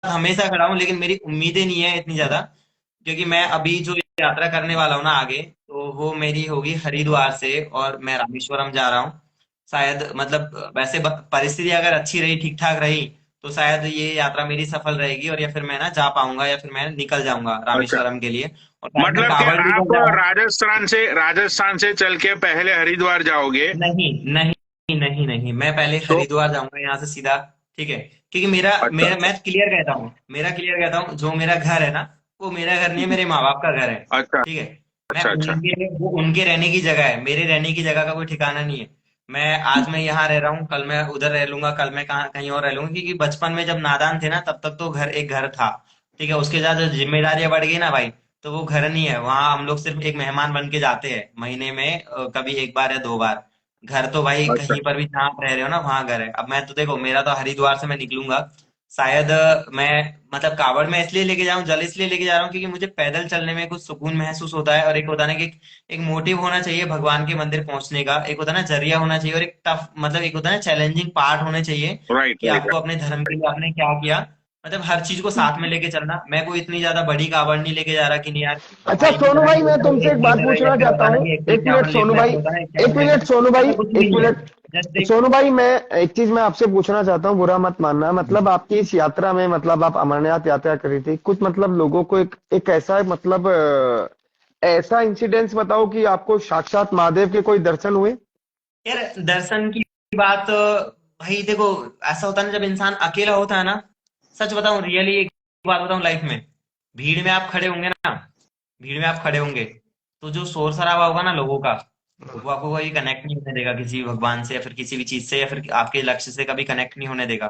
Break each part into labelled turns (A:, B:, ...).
A: हमेशा खड़ा हूँ, लेकिन मेरी उम्मीदें नहीं है इतनी ज्यादा, क्योंकि मैं अभी जो यात्रा करने वाला हूँ ना आगे, तो वो मेरी होगी हरिद्वार से, और मैं रामेश्वरम जा रहा हूँ। शायद मतलब वैसे परिस्थिति अगर अच्छी रही, ठीक ठाक रही, तो शायद ये यात्रा मेरी सफल रहेगी, और या फिर मैं ना जा पाऊंगा, या फिर मैं निकल जाऊंगा
B: अच्छा,
A: रामेश्वरम के लिए। और शायद मैं
B: मतलब कि
A: कांवड़ भी
B: आप
A: कर जा रहा हूँ।
B: राजस्थान से चल के पहले हरिद्वार जाओगे?
A: नहीं नहीं नहीं नहीं, मैं पहले
B: तो
A: हरिद्वार जाऊंगा यहाँ से सीधा। ठीक है, क्योंकि मेरा
B: अच्छा
A: मेरा
B: अच्छा
A: मैं क्लियर कहता हूँ, जो मेरा घर है ना, वो मेरा घर नहीं है, मेरे माँ बाप का घर है।
B: अच्छा
A: ठीक है,
B: अच्छा अच्छा।
A: वो उनके रहने की जगह है, मेरे रहने की जगह का कोई ठिकाना नहीं है। आज मैं यहाँ रह रहा हूँ, कल मैं उधर रह लूंगा, कल मैं कहाँ कहीं और रह लूंगा, क्योंकि बचपन में जब नादान थे ना, तब तक तो घर एक घर था। ठीक है, उसके बाद जो जिम्मेदारियां बढ़ गई ना भाई, तो वो घर नहीं है, वहां हम लोग सिर्फ एक मेहमान बन के जाते हैं महीने में, कभी एक बार या दो बार। घर तो भाई
B: अच्छा
A: कहीं पर भी जहाँ आप रह रहे हो ना, वहां घर है। अब मैं तो देखो, मेरा तो हरिद्वार से मैं निकलूंगा। शायद मैं मतलब कावड़ में इसलिए लेके जाऊं, जल इसलिए लेके जा रहा हूँ, क्योंकि मुझे पैदल चलने में कुछ सुकून महसूस होता है, और एक होता है ना कि एक मोटिव होना चाहिए भगवान के मंदिर पहुंचने का, एक होता है ना जरिया होना चाहिए, और एक टफ मतलब एक होता है ना चैलेंजिंग पार्ट होने चाहिए,
B: राइट
A: कि
B: राइट।
A: आपको अपने धर्म के लिए आपने क्या किया। मतलब हर चीज को साथ में लेके चलना। मैं कोई इतनी ज्यादा बड़ी कावड़ नहीं लेके जा रहा कि नहीं यार,
B: अच्छा
A: भाई की
B: सोनू
A: तरह
B: भाई,
A: नहीं
B: मैं
A: होता ना,
B: तुमसे
A: एक
B: एक बात
A: लीटर है, या
B: पूछना
A: फिर
B: चाहता
A: होता ना
B: हूँ।
A: कि एक एक
B: एक मिनट
A: चावल ले
B: सोनू
A: लो,
B: भाई,
A: ऐसे होता है एक चावल
B: एक
A: ले लो,
B: मिनट सोनू भाई,
A: ऐसा कुछ भी
B: एक
A: नहीं है।
B: मिनट
A: जस्ट एक
B: सोनू भाई, मैं एक चीज मैं आपसे पूछना चाहता हूँ, बुरा मत मानना। मतलब आपकी इस यात्रा में, मतलब आप अमरनाथ यात्रा करी थी, कुछ मतलब लोगों को एक ऐसा मतलब ऐसा इंसिडेंस बताओ कि आपको साक्षात महादेव के कोई दर्शन हुए।
A: यार दर्शन की बात, भाई देखो, ऐसा होता है ना जब इंसान अकेला होता है ना, सच बताऊं, रियली एक बात बताऊं, लाइफ में भीड़ में आप खड़े होंगे ना, भीड़ में आप खड़े होंगे, तो जो शोर शराबा होगा ना लोगों का, वो आपको कभी कनेक्ट नहीं होने देगा किसी भगवान से, या फिर किसी भी चीज से, या फिर आपके लक्ष्य से कभी कनेक्ट नहीं होने देगा।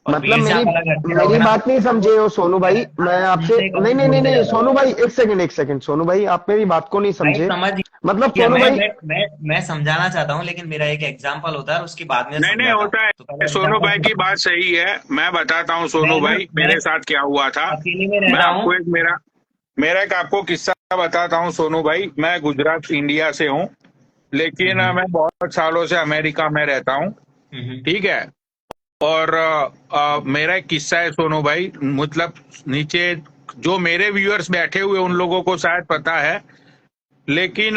A: और
B: मतलब
A: भीड़ से
B: मेरी
A: आप अलग हटके
B: मेरी
A: रहोगे ना,
B: बात नहीं
A: तो
B: समझे हो सोनू
A: फिर
B: भाई, मैं आपसे
A: तुमसे
B: नहीं
A: कभी
B: नहीं नहीं
A: बोलते
B: नहीं
A: रहता है।
B: सोनू भाई, एक सेकंड एक सेकंड सोनू भाई, आप मेरी बात को नहीं
A: भाई
B: समझे।
A: समझ
B: मतलब
A: गया,
B: सोनू भाई,
A: मैं समझाना चाहता हूँ, लेकिन मेरा एक एग्जाम्पल होता है, उसके बाद में
B: नहीं नहीं
A: समझाता हूँ,
B: होता
A: तो
B: है,
A: पहले
B: सोनू
A: एग्जाम्पल
B: भाई की
A: सुनो।
B: बात सही है। मैं बताता हूँ
A: मैं
B: सोनू
A: ना
B: भाई
A: मैं
B: मेरे साथ क्या हुआ था।
A: अकेले में
B: मैं
A: रहता हूँ।
B: आपको एक मेरा मेरा एक आपको किस्सा बताता हूँ सोनू भाई। मैं गुजरात इंडिया से हूँ, लेकिन
A: हम्म
B: मैं बहुत सालों से अमेरिका में रहता हूँ।
A: हम्म
B: ठीक है। और मेरा एक किस्सा है सोनू भाई। मतलब नीचे जो मेरे व्यूअर्स बैठे हुए उन लोगों को शायद पता है, लेकिन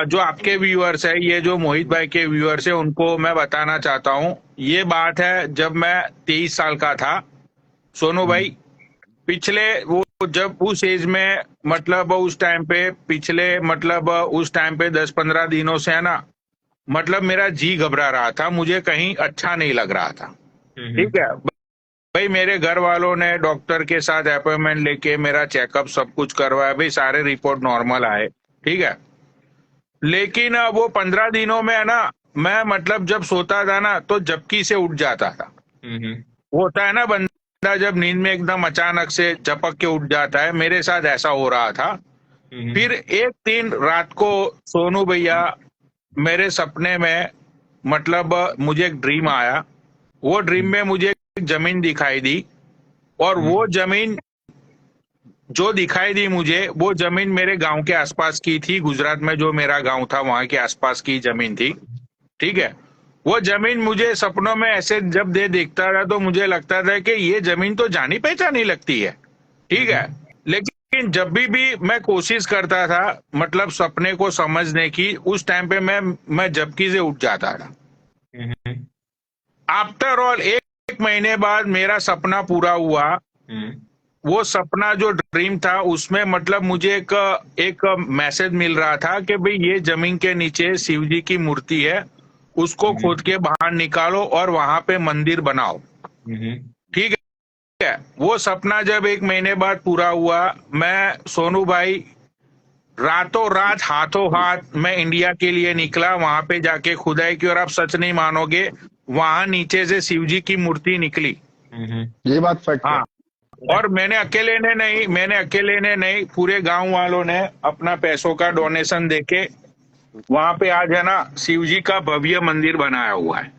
B: जो आपके व्यूअर्स है, ये जो मोहित भाई के व्यूअर्स है, उनको मैं बताना चाहता हूँ। ये बात है जब मैं 23 साल का था सोनू
A: हम्म
B: भाई। पिछले वो जब उस एज में, मतलब उस टाइम पे, पिछले मतलब उस टाइम पे 10-15 दिनों से है ना, मतलब मेरा जी घबरा रहा था, मुझे कहीं अच्छा नहीं लग रहा था। ठीक
A: हम्म
B: है भाई। मेरे घर वालों ने डॉक्टर के साथ अपॉइंटमेंट लेके मेरा चेकअप सब कुछ करवाया भाई, सारे रिपोर्ट नॉर्मल आए। ठीक है। लेकिन वो 15 दिनों में है ना, मैं मतलब जब सोता था ना तो झपकी से उठ जाता था।
A: हम्म
B: वो होता है ना बंदा जब नींद में एकदम अचानक से झपक के उठ जाता है, मेरे साथ ऐसा हो रहा था।
A: हम्म
B: फिर एक दिन रात को सोनू भैया, मेरे सपने में, मतलब मुझे एक ड्रीम आया। वो ड्रीम
A: हम्म
B: में मुझे एक जमीन दिखाई दी, और वो
A: हम्म
B: जमीन जो दिखाई दी मुझे, वो जमीन मेरे गांव के आसपास की थी। गुजरात में जो मेरा गांव था वहां के आसपास की जमीन थी। ठीक है। वो जमीन मुझे सपनों में ऐसे जब देखता था तो मुझे लगता था कि ये जमीन तो जानी पहचानी लगती है। ठीक है।
A: हम्म
B: लेकिन जब भी मैं कोशिश करता था मतलब सपने को समझने की, उस टाइम पे मैं झपकी से उठ जाता था।
A: हम्म
B: आफ्टर ऑल एक महीने बाद मेरा सपना पूरा हुआ।
A: हम्म
B: वो सपना जो ड्रीम था उसमें मतलब मुझे एक एक मैसेज मिल रहा था कि भाई ये जमीन के नीचे शिव जी की मूर्ति है, उसको खोद
A: हम्म
B: के बाहर निकालो और वहां पे मंदिर बनाओ।
A: हम्म
B: ठीक है। वो सपना जब एक महीने बाद पूरा हुआ, मैं सोनू भाई रातों रात हाथों हाथ मैं इंडिया के लिए निकला। वहां पे जाके खुदाई की, और आप सच नहीं मानोगे, वहां नीचे से शिव जी की मूर्ति निकली।
A: हम्म
B: ये बात फैक्ट है। और मैंने अकेले ने नहीं, पूरे गांव वालों ने अपना पैसों का डोनेशन देके वहां पे आज है ना शिव जी का भव्य मंदिर बनाया हुआ है।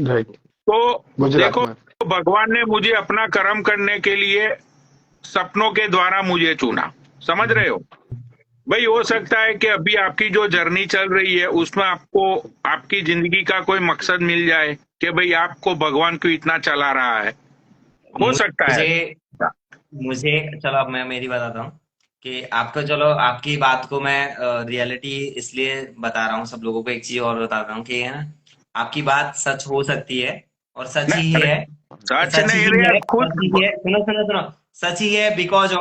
C: राइट।
B: तो
C: गुजरात
B: देखो,
C: में।
B: भगवान ने मुझे अपना कर्म करने के लिए सपनों के द्वारा मुझे चुना। समझ रहे हो भाई? हो सकता है कि अभी आपकी जो जर्नी चल रही है उसमें आपको आपकी जिंदगी का कोई मकसद मिल जाए कि भाई आपको भगवान क्यों इतना चला रहा है। हो सकता है।
A: मुझे मुझे चलो अब मैं मेरी बताता हूँ कि आपको, चलो आपकी बात को मैं रियलिटी इसलिए बता रहा हूँ सब लोगों को। एक चीज और बताता हूँ कि है ना, आपकी बात सच हो सकती है और सच
B: नहीं
A: ही
B: अरे,
A: है।
B: सच
A: सच
B: नहीं
A: ही
B: रे
A: है, सच ही
B: खुद।
A: है, सुनो सुनो सुनो। सच ही है, बिकॉज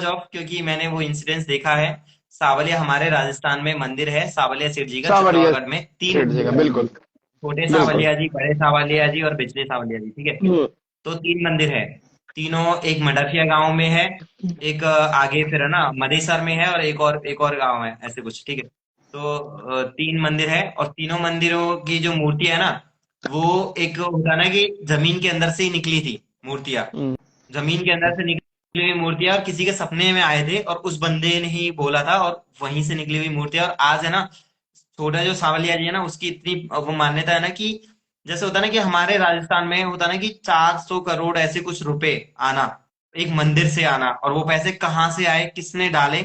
A: ऑफ क्योंकि मैंने वो इंसिडेंस देखा है। सावलिया, हमारे राजस्थान में मंदिर है सावलिया शिव जी का,
C: सावरिया
A: चित्तौड़गढ़ में तीन
C: सेठ जी का,
A: मंदिर है।
C: बिल्कुल
A: छोटे
C: बिल्कुल।
A: सावलिया जी, बड़े सावलिया जी और बिजली सावलिया जी, ठीक है।
C: हम्म।
A: तो तीन मंदिर है। तीनों, एक मडरखिया गांव में है, एक आगे फिर है ना मदेसर में है, और एक और गांव है ऐसे कुछ, ठीक है। तो तीन मंदिर है, और तीनों मंदिरों की जो मूर्ति है ना, वो एक होता ना कि जमीन के अंदर से ही निकली थी मूर्तियां।
C: हम्म।
A: जमीन के अंदर से निकली हुई मूर्तियां, और किसी के सपने में आए थे और उस बंदे ने ही बोला था, और वहीं से निकली हुई मूर्तियां। और आज है ना, छोटा जो सावलिया जी है ना, उसकी इतनी वो मान्यता है ना कि जैसे होता है ना कि हमारे राजस्थान में होता है ना कि 400 करोड़ ऐसे कुछ रुपए आना, एक मंदिर से आना, और वो पैसे कहाँ से आए, किसने डाले,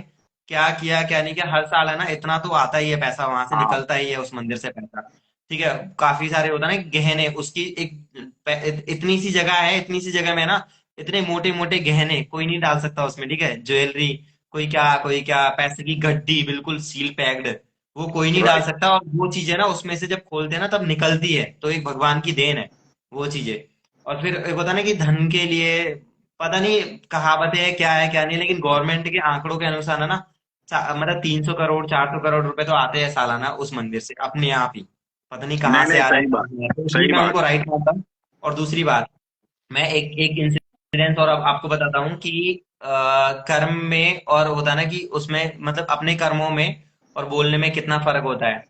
A: क्या किया क्या नहीं किया, हर साल है ना इतना तो आता ही है पैसा, वहां से
B: हाँ
A: निकलता ही है उस मंदिर से पैसा। ठीक है। काफी सारे होता है ना गहने, उसकी एक इतनी सी जगह है, इतनी सी जगह में ना इतने मोटे मोटे गहने कोई नहीं डाल सकता उसमें, ठीक है। ज्वेलरी, कोई क्या, पैसे की गड्डी बिल्कुल सील पैक्ड, वो कोई नहीं डाल
B: राइट।
A: सकता। और वो चीजें ना उसमें से जब खोलते हैं ना तब निकलती है, तो एक भगवान की देन है वो चीजें। और फिर एक होता है ना कि धन के लिए, पता नहीं कहावतें है क्या नहीं, लेकिन गवर्नमेंट के आंकड़ों के अनुसार है ना, मतलब 300 करोड़ 400 करोड़ रुपए तो आते हैं सालाना उस मंदिर से अपने आप ही। पता नहीं कहाँ
B: नहीं
A: से
B: नहीं,
A: आ रहे
B: सही
A: हैं,
B: बात,
A: कहाँ से आ रहे हैं। तो इसलिए
B: सही
A: मैं
B: बात।
A: उनको राइट मानता हूँ। और दूसरी बात, मैं एक एक इंसिडेंस और अब आपको बताता हूँ कि कर्म में और होता है ना कि उसमें, मतलब अपने कर्मों में और बोलने में कितना फर्क होता है।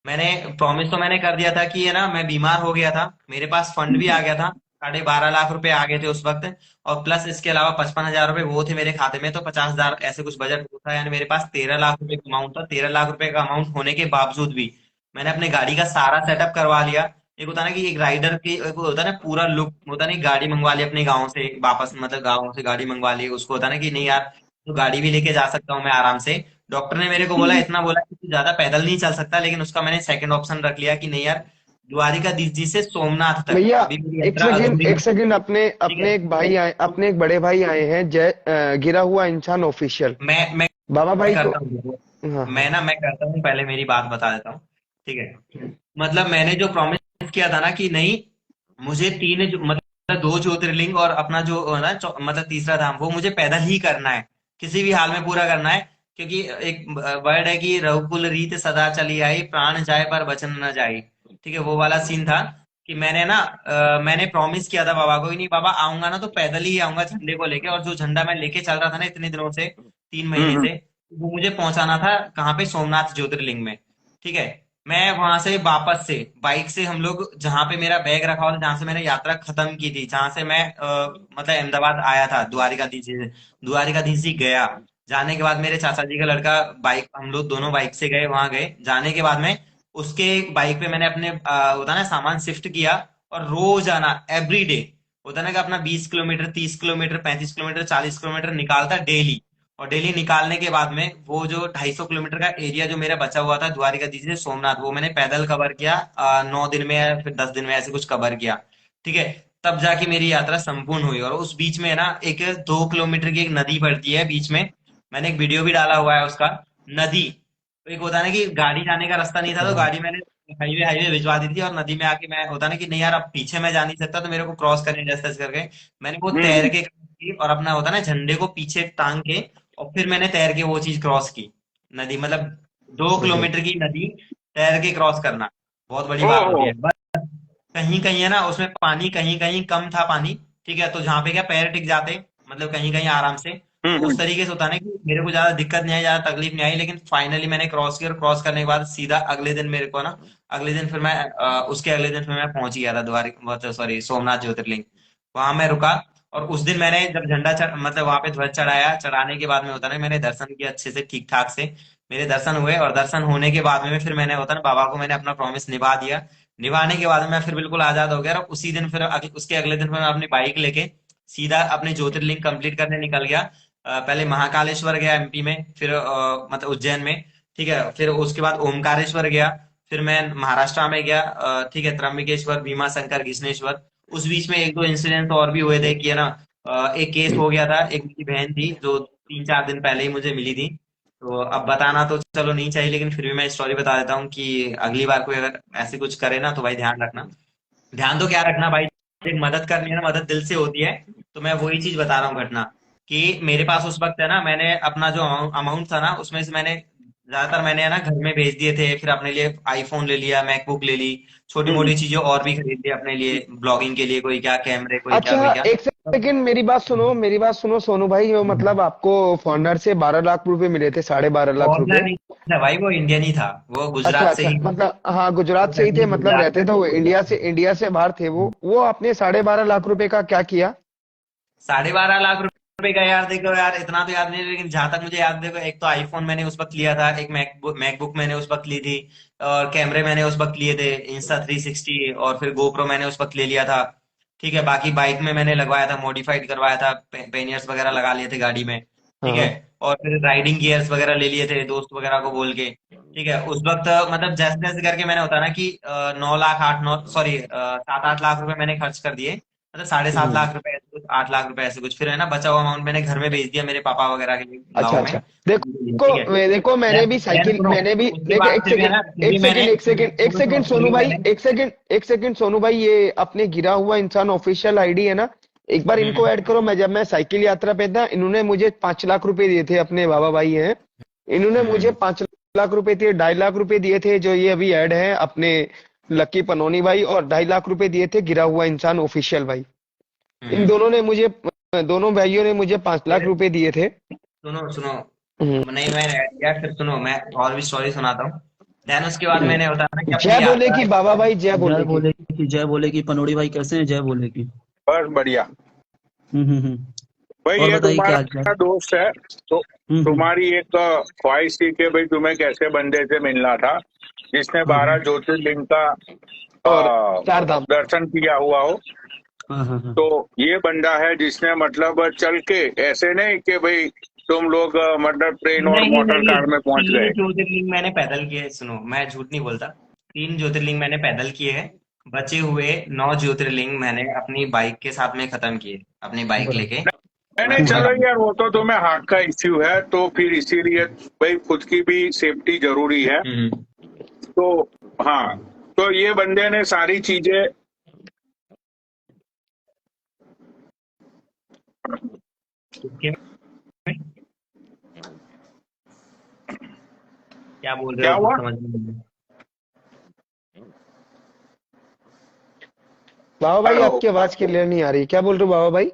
A: मैंने प्रॉमिस तो मैंने कर दिया था कि है ना, मैं बीमार हो गया था, मेरे पास फंड भी आ गया था, 12.5 लाख रुपए आ गए थे उस वक्त। और प्लस इसके अलावा 55,000 रुपए वो थे मेरे खाते में, तो 50,000 ऐसे कुछ बजट था, यानी मेरे पास 13 लाख रुपए का अमाउंट था। 13 लाख रुपए का अमाउंट होने के बावजूद भी मैंने अपने गाड़ी का सारा सेटअप करवा लिया। एक होता है ना कि एक राइडर की एक होता है ना पूरा लुक, होता है ना, गाड़ी मंगवा ली अपने गाँव से वापस, मतलब गाँव से गाड़ी मंगवा ली, उसको होता है ना कि नहीं यार, तो गाड़ी भी लेके जा सकता हूँ मैं आराम से। डॉक्टर ने मेरे को बोला, इतना बोला कि तू ज्यादा पैदल नहीं चल सकता, लेकिन उसका मैंने सेकंड ऑप्शन रख लिया कि नहीं यार, द्वारिकाधीश जी से सोमनाथ तक
C: भैया
A: अभी मेरी
C: एक
A: यात्रा
C: सेकंड,
A: अधूरी
C: एक
A: है।
C: सेकंड, अपने
A: ठीक है।
C: अपने एक भाई आए, अपने एक बड़े भाई आए हैं, जय गिरा हुआ इंसान ऑफिशियल।
A: मैं
C: बाबा भाई को।
A: करता हूँ,
C: हाँ हाँ।
A: मैं करता हूँ, पहले मेरी बात बता देता हूँ। ठीक है। मतलब मैंने जो प्रॉमिस किया था ना कि नहीं, मुझे मतलब दो ज्योतिर्लिंग और अपना जो है ना मतलब तीसरा धाम, वो मुझे पैदल ही करना है, किसी भी हाल में पूरा करना है। क्योंकि एक वर्ड है कि रघुकुल रीत सदा चली आई, प्राण जाए पर वचन न जाए। ठीक है, वो वाला सीन था कि मैंने ना मैंने प्रॉमिस किया था बाबा को कि नहीं बाबा, आऊंगा ना तो पैदल ही आऊंगा झंडे को लेके। और जो झंडा मैं लेके चल रहा था ना इतने दिनों से, 3 महीने
B: हम्म।
A: से, वो मुझे पहुंचाना था कहाँ पे, सोमनाथ ज्योतिर्लिंग में। ठीक है। मैं वहां से वापस से बाइक से, हम लोग जहां पे मेरा बैग रखा हुआ था, जहां से मैंने यात्रा खत्म की थी, जहां से मैं मतलब अहमदाबाद आया था, द्वारिकाधीश जी गया। जाने के बाद मेरे चाचा जी का लड़का, बाइक, हम लोग दोनों बाइक से गए, वहां गए, जाने के बाद में उसके बाइक पे मैंने अपने होता ना सामान शिफ्ट किया। और रोज आना, एवरी डे, होता ना कि अपना 20 किलोमीटर, 30 किलोमीटर, 35 किलोमीटर, 40 किलोमीटर निकालता डेली। और डेली निकालने के बाद में वो जो 250 किलोमीटर का एरिया जो मेरा बचा हुआ था द्वारिकाधीश से सोमनाथ, वो मैंने पैदल कवर किया 9 दिन में या फिर 10 दिन में, ऐसे कुछ कवर किया। ठीक है। तब जाके मेरी यात्रा संपूर्ण हुई। और उस बीच में ना एक 2 किलोमीटर की एक नदी पड़ती है बीच में, मैंने एक वीडियो भी डाला हुआ है उसका। नदी, तो एक होता है ना कि गाड़ी जाने का रास्ता नहीं था, तो गाड़ी मैंने हाईवे हाईवे भिजवा दी थी, और नदी में आके मैं होता ना कि नहीं यार अब पीछे मैं जा नहीं सकता, तो मेरे को क्रॉस करने जैसे तैसे करके मैंने वो तैर
B: हम्म।
A: के की, और अपना होता ना झंडे को पीछे टांग के, और फिर मैंने तैर के वो चीज क्रॉस की। नदी मतलब दो
C: सही है।
A: किलोमीटर की नदी तैर के क्रॉस करना बहुत बड़ी बात होती
B: ओह।
A: है। बस कहीं कहीं है ना उसमें पानी, कहीं कहीं कम था पानी। ठीक है, तो जहाँ पे क्या पैर टिक जाते, मतलब कहीं कहीं आराम से। तो उस
B: हम्म।
A: तरीके से होता है ना कि मेरे को ज्यादा दिक्कत नहीं आई, ज्यादा तकलीफ नहीं आई, लेकिन फाइनली मैंने क्रॉस किया। और क्रॉस करने के बाद सीधा अगले दिन मेरे को ना, अगले दिन फिर मैं उसके अगले दिन फिर मैं पहुंच गया था द्वारिका, सॉरी, सोमनाथ ज्योतिर्लिंग। वहां मैं रुका। और उस दिन मैंने जब मतलब वहां पे ध्वज चढ़ाया, चढ़ाने के बाद में होता ना मैंने दर्शन किया अच्छे से, ठीक ठाक से मेरे दर्शन हुए। और दर्शन होने के बाद में फिर मैंने होता ना बाबा को मैंने अपना प्रॉमिस निभा दिया। निभाने के बाद में मैं फिर बिल्कुल आजाद हो गया। और उसी दिन फिर उसके अगले दिन फिर मैं अपनी बाइक लेके सीधा अपने ज्योतिर्लिंग कंप्लीट करने निकल गया। पहले महाकालेश्वर गया एमपी में, फिर मतलब उज्जैन में। ठीक है, फिर उसके बाद ओमकारेश्वर गया। फिर मैं महाराष्ट्र में गया, ठीक है, त्र्यंबकेश्वर, भीमा शंकर, घृष्णेश्वर। उस बीच में एक दो इंसिडेंट और भी हुए थे कि है ना, एक केस हो गया था। एक मेरी बहन थी जो 3-4 दिन पहले ही मुझे मिली थी। तो अब बताना तो चलो नहीं चाहिए, लेकिन फिर भी मैं स्टोरी बता देता हूँ कि अगली बार कोई अगर ऐसे कुछ करे ना तो भाई ध्यान रखना। ध्यान तो क्या रखना भाई, एक मदद करनी है ना, मदद दिल से होती है। तो मैं वही चीज बता रहा हूँ घटना, कि मेरे पास उस वक्त है ना, मैंने अपना जो अमाउंट था ना उसमें से मैंने ज्यादातर मैंने है ना घर में भेज दिए थे। फिर अपने लिए आईफोन ले लिया, मैकबुक ले ली, छोटी
B: हम्म,
A: मोटी चीजें और भी खरीद ली अपने लिए, ब्लॉगिंग के लिए कोई क्या कैमरे, कोई क्या
C: अच्छा,
A: कोई क्या।
C: एक सेकंड मेरी बात सुनो सोनू भाई, वो मतलब आपको फॉरनर से 12 लाख रुपए मिले थे, 12.5 लाख रुपए।
A: फॉरनर नहीं था भाई, वो इंडियन ही था, वो
C: अच्छा
A: गुजरात से
C: अच्छा,
A: ही।
C: मतलब हाँ, गुजरात से ही थे, मतलब
A: गुजरात
C: रहते तो वो इंडिया से बाहर थे। वो आपने 12.5 लाख रुपए का क्या किया?
A: 12.5 लाख रुपए का, यार देखो यार इतना तो याद नहीं, लेकिन जहां तक मुझे याद, देखो एक तो आईफोन मैंने उस वक्त लिया था, एक मैकबुक मैंने उस वक्त ली थी, और कैमरे मैंने उस वक्त लिए थे Insta360, और फिर गोप्रो मैंने उस वक्त ले लिया था। ठीक है, बाकी बाइक में मैंने लगवाया था, मॉडिफाइड करवाया था, पेनियर्स वगैरह लगा लिए थे गाड़ी में। ठीक है,
C: हाँ।
A: और फिर राइडिंग गियर्स वगैरह ले लिए थे दोस्त वगैरह को बोल के। ठीक है, उस वक्त मतलब जैसे जैसे करके मैंने होता ना कि 9 लाख, 8 9 सॉरी 7-8 लाख रुपए मैंने खर्च कर दिए, मतलब 7.5 लाख रुपए ऐसे कुछ, 8 लाख रुपए ऐसे कुछ। फिर है ना बचा हुआ अमाउंट मैंने घर में भेज दिया मेरे पापा वगैरह के लिए
C: अच्छा
A: गाँव में।
C: अच्छा,
A: ठीक है,
C: देखो
A: देन सुनो,
C: मैंने भी
A: उसके
C: देखो,
A: बाद
C: एक
A: फिर भी है
C: सेकंड
A: ना, फिर भी मैंने,
C: एक
A: सुनो सुनो,
C: सेकंड
A: फिर
C: सोनू
A: भी
C: भाई,
A: मैंने।
C: एक सेकंड सोनू भाई, ये अपने गिरा हुआ इंसान ऑफिशियल आईडी है ना, एक बार इनको
A: हम्म
C: ऐड करो। मैं जब मैं साइकिल यात्रा पे था, इन्होंने मुझे 5 लाख रुपए दिए थे, अपने बाबा भाई हैं, इन्होंने मुझे
A: हम्म
C: 5 लाख रुपए दिए, 2.5 लाख रुपए दिए थे जो ये अभी ऐड है अपने लक्की पनोनी भाई, और 2.5 लाख रुपए दिए थे गिरा हुआ इंसान ऑफिशियल भाई। इन
A: हम्म।
C: दोनों ने मुझे, दोनों भाइयों ने मुझे 5 लाख
A: फिर
C: रुपए दिए थे।
A: सुनो सुनो,
C: हम्म,
A: नहीं मैंने ऐड किया, फिर सुनो मैं और भी स्टोरी सुनाता हूँ। देन उसके बाद मैंने
C: हम्म।
A: होता है ना कि अपनी
C: जय बोले
A: यात्रा
C: कि बाबा भाई, जय
D: जय
C: बोले कि।
D: बोले की, जय बोले की। पनोड़ी भाई कैसे हैं? जय बोले की।
B: बस बढ़िया।
D: हम्म।
B: भाई
D: और
B: ये
D: बताइए क्या हाल
B: तुम्हारा
D: चाल?
B: दोस्त है, तो
D: हम्म।
B: तुम्हारी एक ख्वाहिश थी कि भाई तुम्हें कैसे बंदे से मिलना था जिसने
D: हाँ हाँ
B: 12 ज्योतिर्लिंग का
C: और
B: अ,
C: चार धाम।
B: दर्शन किया हुआ हो।
D: हाँ हाँ हाँ।
B: तो ये बंदा है जिसने मतलब चल के, ऐसे नहीं कि भाई तुम लोग मतलब ट्रेन और
A: नहीं
B: मोटर
A: नहीं,
B: कार में पहुंच
A: 3
B: गए।
A: ज्योतिर्लिंग मैंने पैदल किए, सुनो मैं झूठ नहीं बोलता। 3 ज्योतिर्लिंग मैंने पैदल किए हैं, बचे हुए 9 ज्योतिर्लिंग मैंने अपनी बाइक के साथ में खत्म किए, अपनी बाइक
D: बड़ा
A: लेके।
B: नहीं नहीं,
A: मैं
B: चलो
A: खत्म।
B: यार वो तो तुम्हें हार्ट का इश्यू है, तो फिर इसीलिए भाई खुद की भी सेफ्टी जरूरी है।
A: हम्म।
B: तो हाँ, तो ये बंदे ने सारी चीजें,
A: किसके में? क्या बोल रहे
B: क्या
A: हो कुछ
B: हुआ?
A: समझ नहीं आया।
C: बाबा भाई,
B: हेलो।
C: आपकी आवाज क्लियर नहीं आ रही, क्या बोल रहे हो बाबा भाई?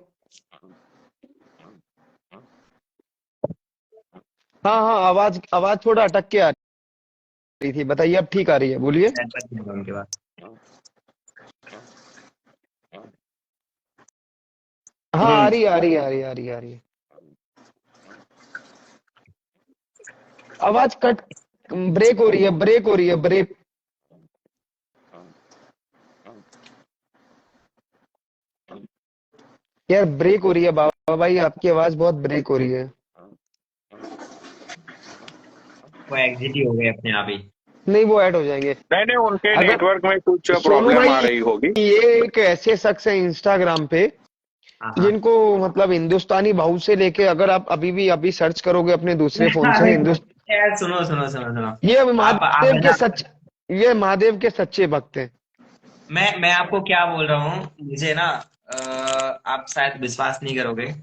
C: हाँ हाँ, आवाज आवाज थोड़ा अटक के आ रही थी, बताइए अब ठीक आ रही है, बोलिए।
A: शायद बच गया उनके पास।
C: हाँ, आ
B: हम्म।
C: रही है, आ रही है, आ रही है, आ रही है, आ रही है। आवाज कट, ब्रेक हो रही है, ब्रेक हो रही है, ब्रेक। यार ब्रेक हो रही है बाबा भाई, आपकी आवाज बहुत ब्रेक हो रही है।
A: वो एग्जिट ही हो गए अपने आप ही।
C: नहीं, वो ऐड हो जाएंगे।
B: नहीं नहीं, उनके
C: अगर
B: नेटवर्क में कुछ
C: सोनू
B: प्रॉब्लम
C: भाई,
B: आ रही होगी।
C: ये एक ऐसे शख्स है इंस्टाग्राम पे
A: हाँ हाँ।
C: जिनको मतलब हिंदुस्तानी भाव से लेके, अगर आप अभी सर्च करोगे अपने दूसरे फोन से
A: अरे
C: हिंदुस्तान,
A: यार सुनो सुनो सुनो सुनो,
C: ये
A: आप
C: महादेव
A: है
C: के
A: ना,
C: सच ये महादेव के सच्चे भक्त हैं।
A: मैं आपको क्या बोल रहा हूँ, मुझे ना आप शायद विश्वास नहीं करोगे,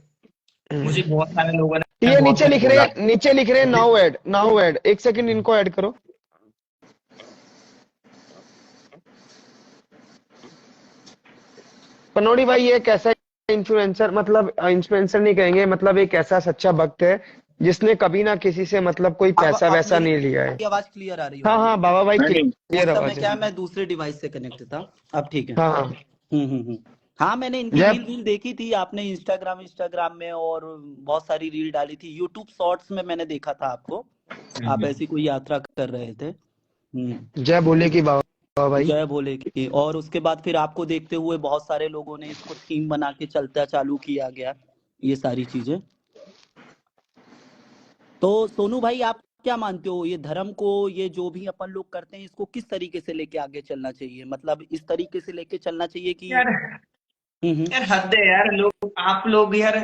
A: मुझे बहुत सारे लोगों ने
C: ये
A: बहुत कुछ बोला।
C: नीचे लिख रहे हैं,
A: मुझे
C: नाउ ऐड, एक सेकंड इनको ऐड करो। पनौड़ी भाई, ये एक ऐसा इन्फ्लुएंसर, मतलब इन्फ्लुएंसर नहीं कहेंगे, मतलब एक ऐसा सच्चा भक्त है जिसने कभी ना किसी से मतलब कोई पैसा
D: अब
C: वैसा
D: मेरी
C: नहीं लिया है।
D: आवाज क्लियर आ रही
C: हाँ
D: होगी।
C: हाँ बाबा भाई,
B: नहीं नहीं,
C: क्लियर
D: उस समय
C: आवाज है।
D: क्या है, मैं दूसरे डिवाइस से कनेक्ट था। अब ठीक है।
C: हाँ हाँ।
D: हम्म। हाँ, मैंने इनकी
C: जय।
D: रील वील देखी थी, आपने इंस्टाग्राम में, और बहुत सारी रील डाली थी। यूट्यूब शॉर्ट्स में मैंने देखा था आपको, आप
A: हम्म।
D: ऐसी कोई यात्रा कर रहे थे।
C: जय बोले कि बाबा भाई।
D: जय भोले की। और उसके बाद फिर आपको देखते हुए बहुत सारे लोगों ने इसको थीम बना के चलता चालू किया गया, ये सारी चीजें। तो सोनू भाई, आप क्या मानते हो, ये धर्म को, ये जो भी अपन लोग करते हैं, इसको किस तरीके से लेके आगे चलना चाहिए? मतलब इस तरीके से लेके चलना चाहिए कि
A: यार यार हद है यार, लोग आप लोग यार,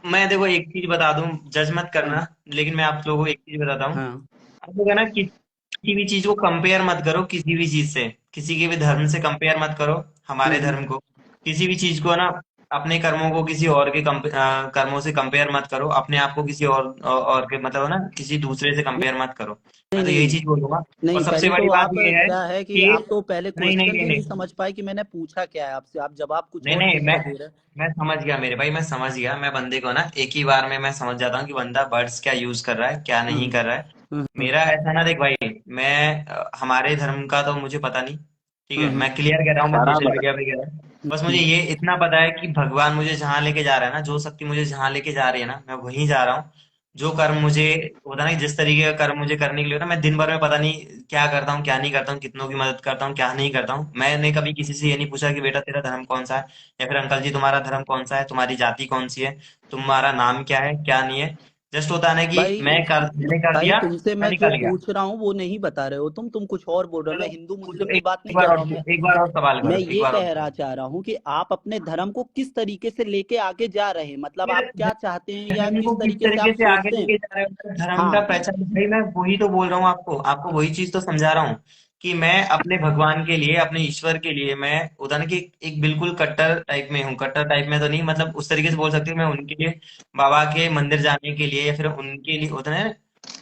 A: मैं देखो एक चीज बता दूं, जज मत
D: हाँ
A: करना, लेकिन मैं आप लोगों को एक चीज बताता हूँ।
D: हाँ।
A: आप लोग है ना, किसी भी चीज को कंपेयर मत करो किसी भी चीज से, किसी के भी धर्म से कंपेयर मत करो, हमारे
D: हम्म
A: धर्म को, किसी भी चीज को ना, अपने कर्मों को किसी और के कर्मों से कंपेयर मत करो, अपने आप को किसी और के मतलब ना किसी दूसरे से कंपेयर मत करो।
D: नहीं
A: मैं तो
D: नहीं
A: यही
D: नहीं
A: चीज बोलूंगा। और
D: नहीं,
A: सबसे
D: पहले
A: बड़ी
D: तो
A: बात
D: आप
A: ये है
D: क्या है कि
A: कि
D: आप तो पहले
A: नहीं नहीं
D: क्वेश्चन
A: नहीं
D: ही नहीं
A: नहीं
D: समझ पाए कि मैंने पूछा क्या है आपसे, आप जवाब कुछ
A: नहीं
D: और
A: नहीं,
D: चीज का दे रहे हैं।
A: मैं समझ गया मेरे भाई, मैं समझ गया, मैं बंदे को ना एक ही बार में मैं समझ जाता हूँ कि बंदा वर्ड्स क्या यूज कर रहा है क्या नहीं
D: हम्म
A: कर रहा है।
D: हम्म
A: मेरा ऐसा ना, देख भाई, मैं हमारे धर्म का तो मुझे पता नहीं, ठीक है,
D: हम्म
A: मैं क्लियर कह रहा हूँ, मैं सोशल
B: बराबर।
A: मीडिया पे कह रहा हूँ, बस मुझे
D: हम्म
A: ये इतना पता है कि भगवान मुझे जहाँ लेके जा रहा है ना, जो शक्ति मुझे जहाँ लेके जा रही है ना, मैं वहीं जा रहा हूँ। जो कर्म मुझे होता है ना, जिस तरीके का कर्म मुझे करने के लिए होता है, मैं दिन भर में पता नहीं क्या करता हूँ क्या नहीं करता हूँ, कितनों की मदद करता हूँ क्या नहीं करता हूँ। मैंने कभी किसी से ये नहीं पूछा कि बेटा तेरा धर्म कौन सा है, या फिर अंकल जी तुम्हारा धर्म कौन सा है, तुम्हारी जाति कौन सी है, तुम्हारा नाम क्या है क्या नहीं है। जस्ट होता है ना कि
D: भाई
A: मैंने कर
D: भाई
A: दिया,
D: तुमसे
A: मैं
D: मैं जो
A: निकल गया।
D: पूछ रहा हूँ वो नहीं बता रहे हो, तुम कुछ और बोल रहे हो। मैं
A: चलो,
D: हिंदू
A: पूछो
D: मुस्लिम की
A: एक,
D: बात नहीं कर रहा हूँ मैं
A: एक बार और सवाल
D: मैं
A: करो, एक
D: ये
A: बार और
D: कह
A: सवाल।
D: रहा चाह रहा हूँ कि आप अपने धर्म को किस तरीके से लेके आगे जा रहे हैं, मतलब
A: फिर
D: आप क्या चाहते हैं या
A: धर्म को
D: किस
A: किस
D: तरीके से
A: तरीके
D: आप
A: से आगे
D: सोचते हैं।
A: लेके जा रहे हो, धर्म का
D: हाँ
A: प्रचार, भाई मैं वही तो बोल रहा हूँ आपको, आपको वही चीज तो समझा रहा हूँ कि मैं अपने भगवान के लिए, अपने ईश्वर के लिए, मैं उदाहरण की एक बिल्कुल कट्टर टाइप में हूँ, कट्टर टाइप में तो नहीं, मतलब उस तरीके से बोल सकती हूँ, मैं उनके लिए बाबा के मंदिर जाने के लिए, या फिर उनके लिए होता है,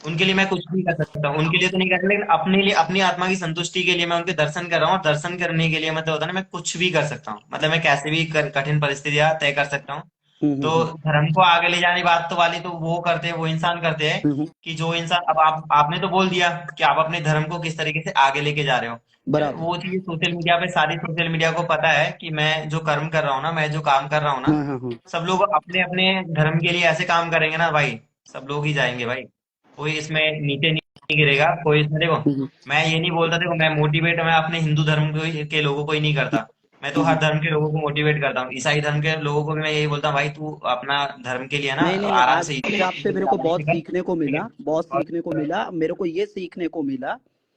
A: उनके लिए मैं कुछ भी कर सकता हूँ, उनके लिए तो नहीं कर सकता, लेकिन अपने लिए, अपनी आत्मा की संतुष्टि के लिए मैं उनके दर्शन कर रहा हूँ, और दर्शन करने के लिए मतलब होता है ना, मैं कुछ भी कर सकता हूँ, मतलब मैं कैसे भी कठिन परिस्थितियां तय कर सकता हूँ। तो
D: हम्म।
A: धर्म को आगे ले जाने की बात तो वाली तो वो करते हैं, वो इंसान करते हैं,
D: हम्म,
A: कि जो इंसान, अब आपने तो बोल दिया कि आप अपने धर्म को किस तरीके से आगे लेके जा रहे हो। यार
D: बराबर।
A: वो चीज सोशल मीडिया पे, सारी सोशल मीडिया को पता है कि मैं जो कर्म कर रहा हूँ ना, मैं जो काम कर रहा हूँ ना,
D: हाँ।
A: सब लोग अपने अपने धर्म के लिए ऐसे काम करेंगे ना भाई, सब लोग ही जाएंगे भाई, कोई इसमें नीचे नहीं गिरेगा, कोई इसमें देखो,
D: हम्म
A: मैं ये नहीं बोलता, देखो मैं मोटिवेट, मैं अपने हिंदू धर्म के लोगों को ही नहीं करता, मैं तो
D: हम्म।
A: हर धर्म के लोगों को मोटिवेट करता हूँ, ईसाई धर्म के लोगों को भी मैं यही बोलता हूँ, भाई तू अपना धर्म के लिए ना
D: नहीं नहीं,
A: आराम से
D: आज आपसे मेरे को
A: आराम
D: बहुत
A: से कर,
D: सीखने को
A: ठीक
D: मिला,
A: है।
D: बहुत
A: और
D: सीखने को मिला। मेरे को ये सीखने को मिला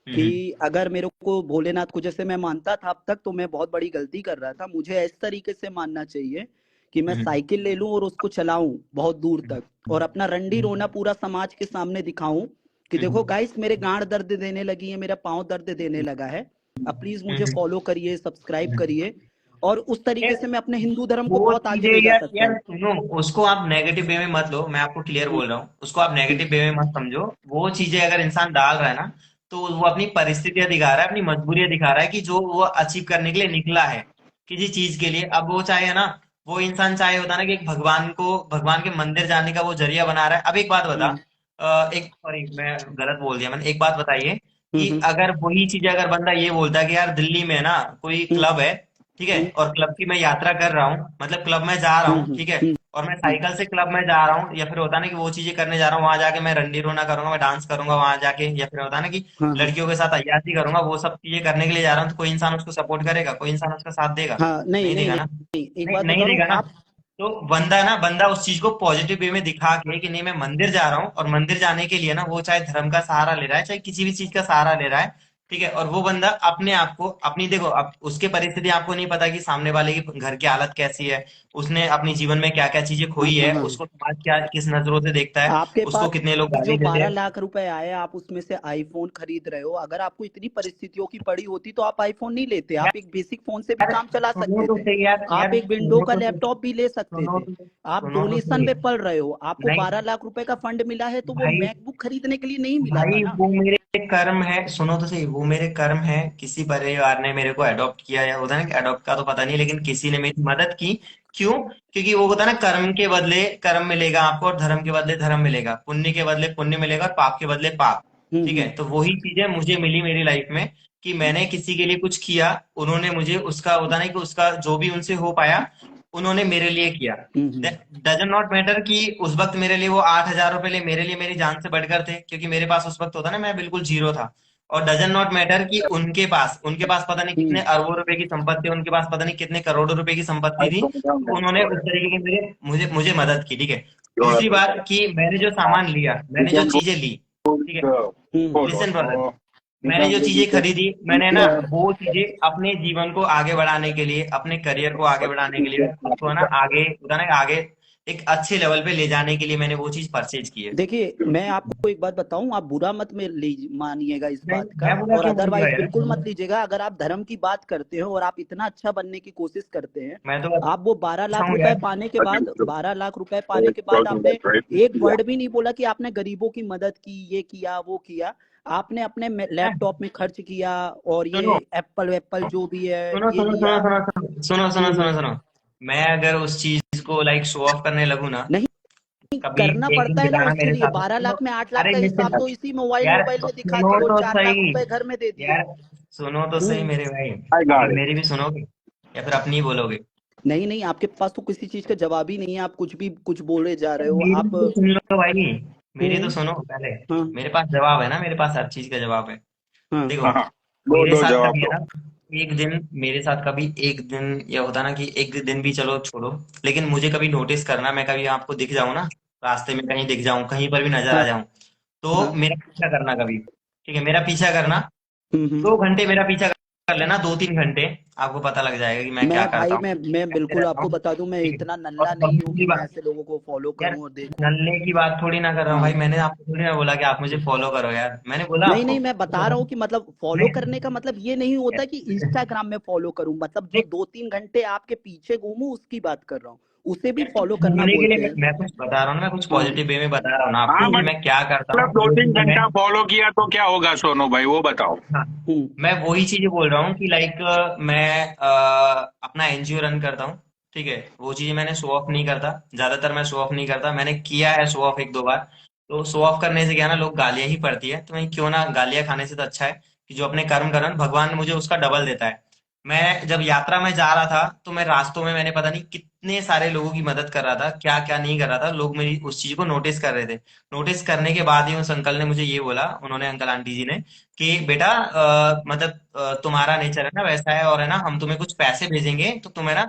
D: कि
A: हम्म
D: अगर मेरे को भोलेनाथ को जैसे मैं मानता था अब तक, तो मैं बहुत बड़ी गलती कर रहा था। मुझे इस तरीके से मानना चाहिए कि मैं
A: हम्म
D: साइकिल ले लूं और उसको चलाऊं बहुत दूर
A: हम्म
D: तक, और अपना रंडी
A: हम्म
D: रोना पूरा समाज के सामने दिखाऊं कि देखो
A: हम्म
D: गाइस, मेरे गांड दर्द देने लगी है, मेरा पाँव दर्द देने लगा है, अब प्लीज मुझे
A: हम्म
D: फॉलो करिए, सब्सक्राइब
A: हम्म।
D: करिए। और उस तरीके
A: यार
D: से मैं अपने हिंदू धर्म को
A: वो
D: बहुत आगे
A: चीजें,
D: ले जा
A: यार
D: सकता
A: यार
D: हूँ।
A: सुनो, उसको आप नेगेटिव वे में मत लो, मैं आपको क्लियर
D: हम्म
A: बोल रहा हूँ, उसको आप
D: हम्म
A: नेगेटिव वे में मत समझो। वो चीजें अगर इंसान डाल रहा है ना, तो वो अपनी परिस्थितियां दिखा रहा है, अपनी मजबूरियां दिखा रहा है, कि जो वो अचीव करने के लिए निकला है किसी चीज के लिए, अब वो चाहे है ना, वो इंसान चाहे होता है ना कि एक भगवान को, भगवान के मंदिर जाने का वो जरिया बना रहा है। अब एक बात बता,
D: हम्म
A: एक सॉरी मैं गलत बोल दिया मैंने, एक बात बताइए कि
D: हम्म
A: अगर वही चीज अगर बंदा ये बोलता है कि यार दिल्ली में ना कोई
D: हम्म
A: क्लब है, ठीक है,
D: हम्म
A: और क्लब की मैं यात्रा कर रहा हूँ, मतलब क्लब में जा रहा
D: हम्म
A: हूँ,
D: हम्म
A: ठीक है,
D: हम्म
A: और मैं
D: हम्म,
A: साइकिल से क्लब में जा रहा हूँ, या फिर होता है ना कि वो चीजें करने जा रहा हूँ, वहां जाके मैं रंडी रोना करूंगा, मैं डांस करूंगा वहां जाके, या फिर होता है ना कि
D: हाँ हाँ
A: लड़कियों के साथ अय्याशी करूंगा, वो सब चीजें करने के लिए जा रहा हूँ, तो कोई इंसान उसको सपोर्ट करेगा, कोई इंसान उसका साथ देगा?
D: हाँ। नहीं
A: नहीं
D: नहीं
A: देगा
D: नहीं
A: ना,
D: नहीं, एक
A: नहीं
D: बात
A: नहीं
D: बता रहा हूँ
A: देगा ना।
D: आप।
A: तो बंदा ना, बंदा उस चीज को पॉजिटिव वे में दिखा के कि नहीं मैं मंदिर जा रहा हूँ, और मंदिर जाने के लिए ना वो चाहे धर्म का सहारा ले रहा है, चाहे किसी भी चीज का सहारा ले रहा है, ठीक है, और वो बंदा अपने आप को, अपनी देखो, अब उसके परिस्थिति आपको नहीं पता कि सामने वाले की घर की हालत कैसी है, उसने अपने जीवन में क्या क्या चीजें
D: हाँ
A: खोई है,
D: हाँ।
A: उसको समाज क्या किस नजरों से देखता है,
D: आपके
A: उसको
D: पास
A: कितने लोग
D: जो
A: गाली देते
D: 12 लाख रुपए आए, आप उसमें से आईफोन खरीद रहे हो। अगर आपको इतनी परिस्थितियों की पड़ी होती तो आप आईफोन नहीं लेते,
A: हैं।
D: आप एक बेसिक फोन से भी
A: यार
D: काम चला
A: सुनो
D: सकते
A: तो
D: थे।
A: सही, यार
D: आप
A: यार
D: एक विंडो
A: सुनो
D: का
A: तो
D: लैपटॉप भी ले सकते थे। आप
A: सुनो तो
D: डोनेशन
A: सही
D: पे पढ़ रहे हो, आपको
A: भाई,
D: 12 लाख रुपए का फंड मिला है, तो वो
A: भाई
D: मैकबुक खरीदने के लिए नहीं मिला था
A: भाई
D: ना।
A: वो मेरे कर्म है, सुनो तो सही, वो मेरे कर्म है, किसी परिवार ने मेरे को अडॉप्ट किया, या होता है ना कि अडॉप्ट का तो पता नहीं, लेकिन किसी ने मेरी मदद की। क्यों? क्योंकि वो होता है ना, कर्म के बदले कर्म मिलेगा आपको, और धर्म के बदले धर्म मिलेगा, पुण्य के बदले पुण्य मिलेगा, और पाप के बदले पाप। ठीक है,
D: हम्म।
A: तो वही चीजें मुझे मिली मेरी लाइफ में, कि मैंने किसी के लिए कुछ किया, उन्होंने मुझे उसका होता नहीं कि उसका जो भी उनसे हो पाया, उन्होंने मेरे लिए किया।
D: हम्म।
A: डजन नॉट मैटर कि उस वक्त मेरे लिए वो 8,000 रुपए ले, मेरे लिए मेरी जान से बढ़कर थे, क्योंकि मेरे पास उस वक्त होता ना, मैं बिल्कुल जीरो था। और डजन नॉट मैटर कि उनके पास पता नहीं कितने
D: हम्म
A: अरबों रुपए की संपत्ति, उनके पास पता नहीं कितने करोड़ों रुपए की संपत्ति थी, तो उन्होंने उस तरीके की मुझे मुझे मदद की, ठीक है। दूसरी बात कि मैंने जो सामान लिया, मैंने जो चीजें ली, ठीक है,
D: हम्म
A: लिसन ब्रदर, मैंने जो चीजें खरीदी, मैंने ना वो चीजें अपने जीवन को आगे बढ़ाने के लिए, अपने करियर को आगे बढ़ाने के लिए, खुद को ना आगे होता ना आगे एक अच्छे लेवल पे ले जाने के लिए मैंने वो चीज परचेज की है।
D: देखिए मैं आपको एक बात बताऊं, आप बुरा मत में मानिएगा इस
A: नहीं,
D: बात का,
A: मैं बुरा
D: और
A: क्यों बोलूंगा
D: अदरवाइज
A: यार?
D: बिल्कुल मत लीजिएगा। अगर आप धर्म की बात करते हो और आप इतना अच्छा बनने की कोशिश करते हैं,
A: मैं तो
D: आप वो 12
A: अच्छा
D: लाख
A: हूँ
D: रुपए
A: यार।
D: पाने के बाद, 12 लाख रुपए पाने के बाद आपने एक वर्ड भी नहीं बोला कि आपने गरीबों की मदद की, ये किया वो किया। आपने अपने लैपटॉप में खर्च किया, और ये
A: सुनो
D: एप्पल वेप्पल जो भी है
A: सुनो
D: ये
A: सुनो सुनो
D: लिया।
A: सुनो सुनो सुनो सुनो सुनो सुनो। मैं अगर उस चीज को लाइक शो ऑफ करने लगूँ ना,
D: नहीं,
A: कभी
D: करना
A: एक दिन
D: पड़ता है ना
A: बिताना
D: उसके
A: मेरे
D: लिए।
A: साथ,
D: 12
A: सुनो।
D: लाख में 8 लाख
A: अरे
D: का हिसाब
A: लिसन,
D: तो इसी मोबाइल
A: यार
D: मोबाइल में दिखा
A: सुनो
D: दिए, और
A: तो
D: 4 लाख
A: सही,
D: रुपए घर में दे दिए।
A: यार सुनो तो सही
D: हम्म।
A: मेरे भाई।
B: I got
A: अभी
B: it.
A: मेरी भी सुनोगे या फिर अपनी ही बोलोगे?
D: नहीं नहीं, आपके पास तो किसी चीज का जवाब ही नहीं है, आप कुछ भी कुछ बोले जा रहे हो
A: मेरी
D: आप।
A: तो सुन लो भाई, मेरी तो
D: हम्म।
A: सुनो पहले।
D: हाँ
A: मेरे पास जवाब है ना, मेरे पास हर चीज का जवाब है।
D: हाँ।
A: देखो,
B: हाँ, दो
A: मेरे
B: दो
A: साथ
B: जवाब
A: कभी है
B: दो।
A: ना, एक दिन मेरे साथ कभी एक दिन ये होता ना कि एक दिन भी चलो छोड़ो, लेकिन मुझे कभी नोटिस करना, मैं कभी आपको दिख जाऊं ना, रास्ते में कहीं दिख जाऊं, कहीं पर भी नजर आ
D: हाँ
A: जाऊं, तो
D: हाँ।
A: मेरा पीछा करना कभी। ठीक है, मेरा पीछा करना,
D: हम्म।
A: 2 घंटे मेरा पीछा कर लेना, 2-3 घंटे, आपको पता लग जाएगा कि मैं क्या
D: मैं
A: करता
D: भाई,
A: हूँ,
D: मैं
A: कैसे
D: बिल्कुल
A: रहता
D: आपको
A: हूँ।
D: बता दूं, मैं
A: ठीक है,
D: इतना
A: और
D: नल्ला नहीं हूं
A: दूसरी
D: कि मैं
A: बात,
D: ऐसे लोगों को फॉलो
A: यार
D: करूं और देखूं।
A: नल्ले की बात थोड़ी ना कर रहा हूँ भाई,
D: हाँ।
A: मैंने आपको थोड़ी ना बोला कि आप मुझे फॉलो करो, यार मैंने बोला
D: नहीं
A: आपको।
D: नहीं, मैं बता रहा हूँ कि मतलब फॉलो
A: मैं
D: करने का मतलब ये नहीं होता कि इंस्टाग्राम में फॉलो करूं, मतलब जो 2-3 घंटे आपके पीछे घूमूं उसकी बात कर रहा हूँ, उसे भी फॉलो करना
A: घूमने के लिए
D: बोलते हैं।
A: मैं कुछ बता रहा हूँ ना, मैं कुछ
D: हाँ
A: पॉजिटिव वे में बता रहा हूँ ना
B: हाँ,
A: आपको कि मैं क्या करता
B: मतलब
A: हूँ,
B: दो
A: वो
B: तीन
A: चीजें मैं।
B: घंटा फॉलो किया तो क्या होगा सोनू भाई, वो बताओ।
A: हाँ,
D: हम्म।
A: मैं वही चीजें बोल रहा हूँ कि लाइक मैं अपना एनजीओ रन करता हूँ। ठीक है, वो चीजें मैंने शो ऑफ नहीं करता, ज्यादातर मैं शो ऑफ नहीं करता, मैंने किया है शो ऑफ 1-2 बार। तो शो ऑफ करने से क्या है ना, लोग गालियां ही पड़ती है, तो मैं क्यों ना, गालियां खाने से तो अच्छा है कि जो अपने कर्म करन, भगवान मुझे उसका डबल देता है। मैं जब यात्रा में जा रहा था, तो मैं रास्तों में मैंने पता नहीं कितने सारे लोगों की मदद कर रहा था, क्या क्या नहीं कर रहा था, लोग मेरी उस चीज को नोटिस कर रहे थे। नोटिस करने के बाद ही उस अंकल ने मुझे ये बोला, उन्होंने, अंकल आंटी जी ने, कि बेटा मतलब तुम्हारा नेचर है ना वैसा है, और है ना हम तुम्हें कुछ पैसे भेजेंगे, तो तुम्हें ना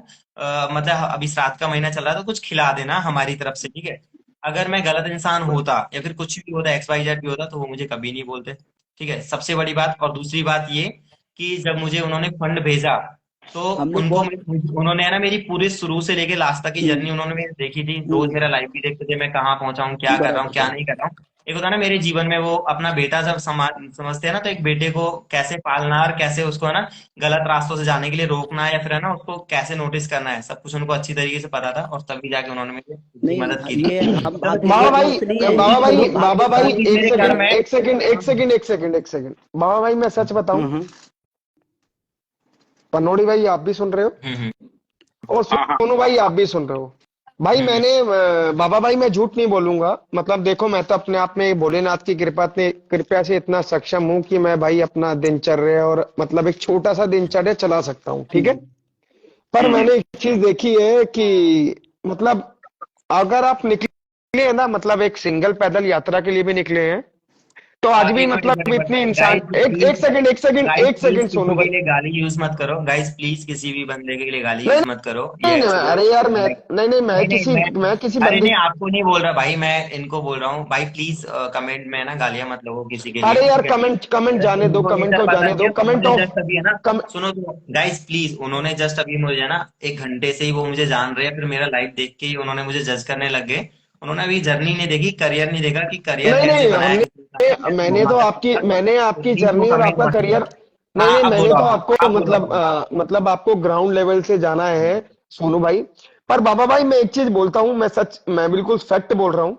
A: मतलब अभी श्राद्ध का महीना चल रहा है, तो कुछ खिला देना हमारी तरफ से, ठीक है। अगर मैं गलत इंसान होता या फिर कुछ भी होता, XYZ भी होता, तो वो मुझे कभी नहीं बोलते। ठीक है, सबसे बड़ी बात। और दूसरी बात ये कि जब मुझे उन्होंने फंड भेजा, तो
D: हमने
A: उनको
D: बहुत।
A: उन्होंने है ना मेरी पूरी शुरू से लेके लास्ट तक की
D: हम्म।
A: जर्नी उन्होंने मेरी देखी थी, रोज
D: हम्म।
A: मेरा लाइफ भी देखते थे, मैं कहाँ पहुंचा हूँ, क्या कर रहा हूँ,
D: बराबर
A: क्या नहीं
D: बराबर।
A: कर रहा हूँ। एक होता है ना मेरे जीवन में, वो अपना बेटा जब समझते हैं ना, तो एक बेटे को कैसे पालना और कैसे उसको है ना गलत रास्तों से जाने के लिए रोकना है, या फिर है ना उसको कैसे नोटिस करना है, सब कुछ उनको अच्छी तरीके से पता था, और तभी जाके उन्होंने मेरी इतनी मदद की
D: नहीं,
A: थी।
D: ये हम
A: चलो
D: बात,
A: ठीक
D: ये
C: बाबा
A: है,
C: भाई,
D: दोस्त नहीं है,
C: बाबा
D: ये
C: भाई,
D: ये
A: चलो
C: बाबा
D: भाग्यशाली
C: भाई,
A: वो चीज
C: एक
A: मेरे
D: है।
C: सेकंड,
A: कर्म है।
C: एक सेकंड, एक सेकंड, एक सेकंड, एक सेकंड। बाबा भाई मैं सच बताऊं,
D: हम्म।
C: पनोड़ी भाई आप भी सुन रहे हो,
A: हम्म।
C: और
B: हाँ हाँ।
C: सोनू भाई आप भी सुन रहे हो। भाई
A: हम्म।
C: मैंने बाबा भाई मैं झूठ नहीं बोलूंगा, मतलब देखो मैं तो अपने आप में भोलेनाथ की कृपा से इतना सक्षम हूं कि मैं भाई अपना दिनचर्या और मतलब एक छोटा सा दिनचर्या चला सकता हूं, ठीक है।
D: हम्म।
C: पर
B: हम्म।
C: मैंने एक चीज देखी है कि मतलब अगर आप निकले हैं ना, मतलब एक सिंगल पैदल यात्रा के लिए भी निकले हैं, तो आज भी
A: एक मिनट, एक
C: मतलब
A: मिनट,
C: इतने इंसान,
A: गाइस
C: एक एक
A: प्लीज,
C: सेकंड, एक सेकंड,
A: गाइस
C: एक
A: प्लीज
C: सेकंड सोनू
A: किसी
C: भाई।
A: के लिए गाली यूज मत करो, गाइस प्लीज किसी भी बंदे के लिए गाली
C: नहीं
A: यूज मत करो,
C: नहीं
A: ये
C: नहीं,
A: ऐसे लोग
C: अरे यार मैं,
A: like,
C: नहीं नहीं,
A: नहीं नहीं,
C: मैं किसी
A: अरे
C: बंदे,
A: नहीं, आपको नहीं बोल रहा भाई, मैं इनको बोल रहा हूँ भाई, प्लीज कमेंट में ना गालियां मत लगो किसी के लिए,
C: अरे यार
A: ठीक है।
C: कमेंट, कमेंट
A: अगर
C: जाने दो,
A: उनको
C: कमेंट
A: नेचर
C: को
A: पता
C: जाने
A: नहीं
C: दो,
A: है, तो
C: कमेंट
A: उन्होंने
C: ऑफ,
A: जस्ट अभी है ना,
C: कम,
A: सुनो तो गाइस प्लीज, उन्होंने जस्ट अभी मुझे है ना 1 घंटे से ही वो मुझे जान रहे हैं, फिर मेरा लाइफ देख के ही उन्होंने मुझे जज करने लग गए। उन्होंने अभी जर्नी नहीं देखी, करियर नहीं देखा कि करियर
C: नहीं
A: कैसे
C: नहीं,
A: बनाया किसी इंसान ने,
C: हमने,
A: कैसे
C: मैंने
A: वहां
C: तो
A: तक
C: आपकी,
A: पहुंचा,
C: मैंने
A: तो
C: आपकी
A: प्लीज वो
C: जर्नी और
A: कमेंट
C: आपका
A: मत
C: करियर,
A: करो।
C: नहीं
A: हाँ,
C: नहीं,
A: अब
C: मैंने
A: बोलो,
C: तो
A: आप
C: आपको
A: आप बोलो, आप
C: मतलब
A: बोलो।
C: मतलब आपको ग्राउंड लेवल से जाना है सोनू भाई। पर बाबा भाई मैं एक चीज बोलता हूँ, मैं सच, मैं बिल्कुल फैक्ट बोल रहा हूँ।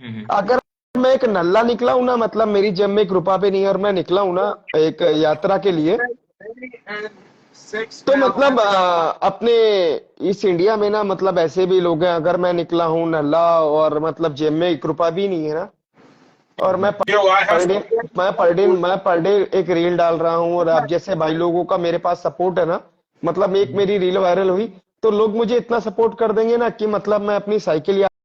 A: हम्म।
C: अगर मैं एक नल्ला निकला हूं ना, मतलब मेरी जेब में 1 रुपया भी नहीं है, और मैं निकला हूं ना एक यात्रा के लिए, तो मतलब अपने इस इंडिया में ना, मतलब ऐसे भी लोग हैं, अगर मैं निकला हूं नल्ला और मतलब जेब में 1 रुपया भी नहीं है ना, और मैं
B: क्यों आया?
C: पर डे मैं पर डे एक रील डाल रहा हूँ, और आप जैसे भाई लोगों का मेरे पास सपोर्ट है ना, मतलब एक मेरी रील वायरल हुई, तो लोग मुझे इतना सपोर्ट कर देंगे ना कि मतलब मैं अपनी साइकिल